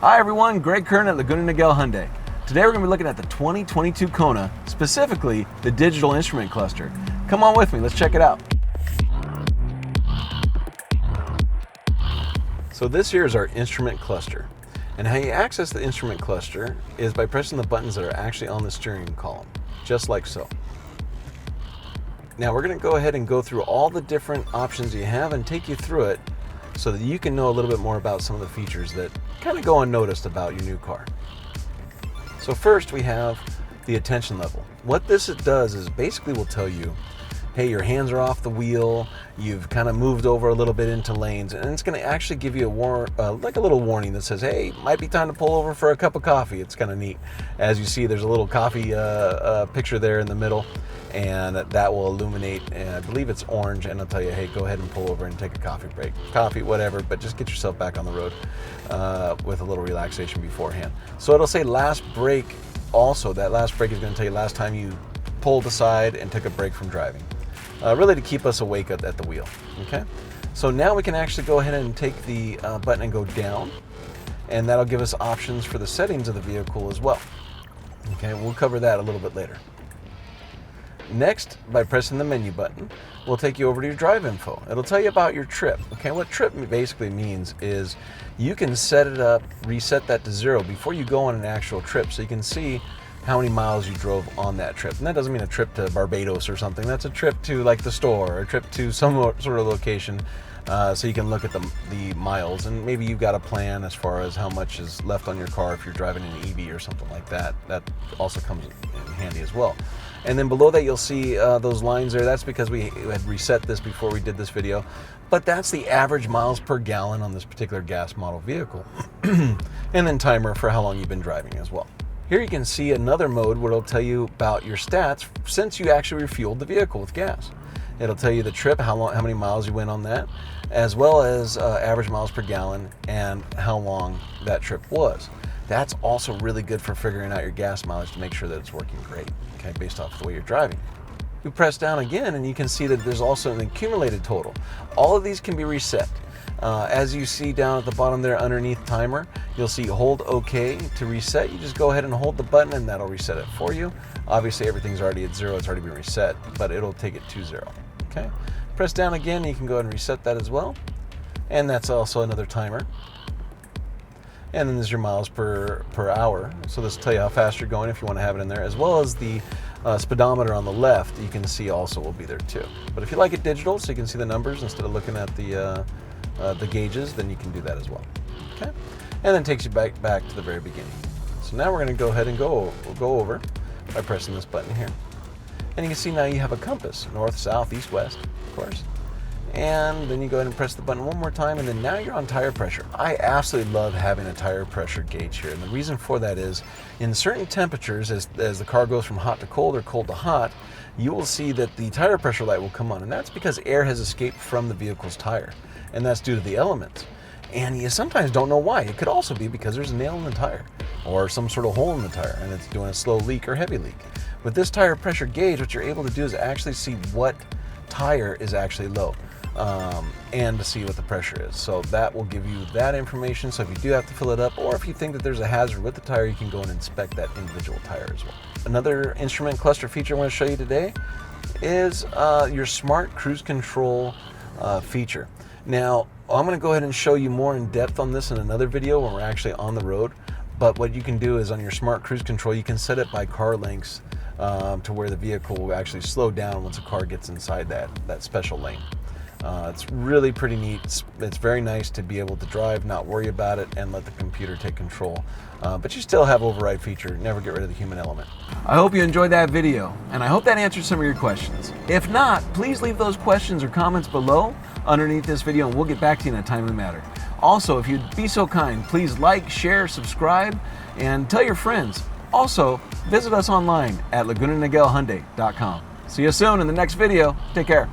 Hi everyone, Greg Kern at Laguna Niguel Hyundai. Today we're going to be looking at the 2022 Kona, specifically the digital instrument cluster. Come on with me, let's check it out. So this here is our instrument cluster. And how you access the instrument cluster is by pressing the buttons that are actually on the steering column, just like so. Now we're going to go ahead and go through all the different options you have and take you through it so that you can know a little bit more about some of the features that kind of go unnoticed about your new car. So first we have the attention level. What this does is basically will tell you, hey, your hands are off the wheel, you've kind of moved over a little bit into lanes, and it's going to actually give you like a little warning that says, hey, might be time to pull over for a cup of coffee. It's kind of neat. As you see, there's a little coffee picture there in the middle, and that will illuminate, and I believe it's orange, and it'll tell you, hey, go ahead and pull over and take a coffee break. Coffee, whatever, but just get yourself back on the road with a little relaxation beforehand. So it'll say last break also. That last break is going to tell you last time you pulled aside and took a break from driving. Really to keep us awake at the wheel, okay? So now we can actually go ahead and take the button and go down, and that'll give us options for the settings of the vehicle as well. Okay, we'll cover that a little bit later. Next, by pressing the menu button, we'll take you over to your drive info. It'll tell you about your trip. Okay, what trip basically means is you can set it up, reset that to 0 before you go on an actual trip, so you can see how many miles you drove on that trip. And that doesn't mean a trip to Barbados or something. That's a trip to like the store, or a trip to some sort of location, so you can look at the miles, and maybe you've got a plan as far as how much is left on your car if you're driving an EV or something like that. That also comes in handy as well. And then below that you'll see those lines there. That's because we had reset this before we did this video, but that's the average miles per gallon on this particular gas model vehicle. And then timer for how long you've been driving as well. Here you can see another mode where it'll tell you about your stats since you actually refueled the vehicle with gas. It'll tell you the trip, how many miles you went on that, as well as average miles per gallon and how long that trip was. That's also really good for figuring out your gas mileage to make sure that it's working great, okay, based off the way you're driving. You press down again and you can see that there's also an accumulated total. All of these can be reset. As you see down at the bottom there underneath timer, you'll see hold OK to reset. You just go ahead and hold the button and that'll reset it for you. Obviously everything's already at 0, it's already been reset, but it'll take it to 0. Okay? Press down again, you can go ahead and reset that as well. And that's also another timer. And then there's your miles per hour. So this will tell you how fast you're going if you want to have it in there, as well as the speedometer on the left, you can see also will be there too. But if you like it digital, so you can see the numbers instead of looking at the gauges, then you can do that as well. Okay, and then takes you back to the very beginning. So now we're going to go ahead and we'll go over by pressing this button here, and you can see now you have a compass, north, south, east, west, of course. And then you go ahead and press the button one more time, and then now you're on tire pressure. I absolutely love having a tire pressure gauge here, and the reason for that is in certain temperatures, as the car goes from hot to cold or cold to hot, you will see that the tire pressure light will come on, and that's because air has escaped from the vehicle's tire, and that's due to the elements. And you sometimes don't know why. It could also be because there's a nail in the tire or some sort of hole in the tire and it's doing a slow leak or heavy leak. With this tire pressure gauge, what you're able to do is actually see what tire is actually low, and to see what the pressure is. So that will give you that information. So if you do have to fill it up, or if you think that there's a hazard with the tire, you can go and inspect that individual tire as well. Another instrument cluster feature I want to show you today is your smart cruise control feature. Now, I'm going to go ahead and show you more in depth on this in another video when we're actually on the road. But what you can do is on your smart cruise control, you can set it by car lengths to where the vehicle will actually slow down once a car gets inside that special lane. It's really pretty neat. It's very nice to be able to drive, not worry about it, and let the computer take control. But you still have override feature. Never get rid of the human element. I hope you enjoyed that video, and I hope that answered some of your questions. If not, please leave those questions or comments below underneath this video, and we'll get back to you in a timely manner. Also, if you'd be so kind, please like, share, subscribe, and tell your friends. Also, visit us online at lagunaniguelhyundai.com. See you soon in the next video. Take care.